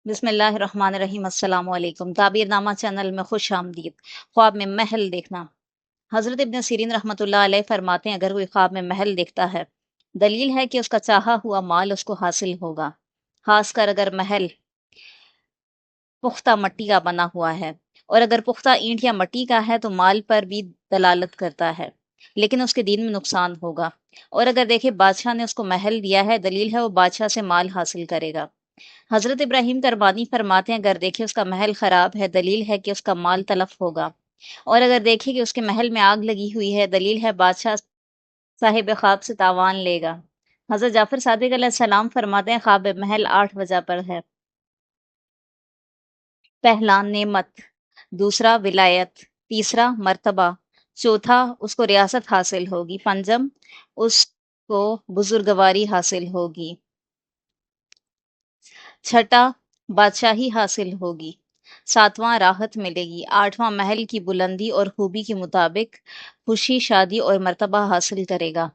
बिस्मिल्लाहिर्रहमानिर्रहीम अस्सलाम वालेकुम। ताबीरनामा चैनल में खुश आमदीद। ख्वाब में महल देखना। हज़रत इब्न सीरीन रहमतुल्लाह अलैह फरमाते हैं, अगर कोई ख्वाब में महल देखता है, दलील है कि उसका चाहा हुआ माल उसको हासिल होगा। खासकर अगर महल पुख्ता मट्टी का बना हुआ है, और अगर पुख्ता ईंट या मट्टी का है तो माल पर भी दलालत करता है, लेकिन उसके दीन में नुकसान होगा। और अगर देखे बादशाह ने उसको महल दिया है, दलील है वो बादशाह से माल हासिल करेगा। हज़रत इब्राहीम करबानी फरमाते हैं, अगर देखे उसका महल ख़राब है, दलील है कि उसका माल तलफ होगा। और अगर देखे कि उसके महल में आग लगी हुई है, दलील है बादशाह साहिब ख्वाब से तावान लेगा। हज़रत जाफ़र सादिक अलैहिस्सलाम फरमाते हैं, ख्वाब महल 8 वजह पर है। पहला नेमत, दूसरा विलायत, तीसरा मर्तबा, चौथा उसको रियासत हासिल होगी, पंजम उसको बुजुर्गवारी हासिल होगी, छठा बादशाही हासिल होगी, सातवां राहत मिलेगी, आठवां महल की बुलंदी और खूबी के मुताबिक खुशी, शादी और मर्तबा हासिल करेगा।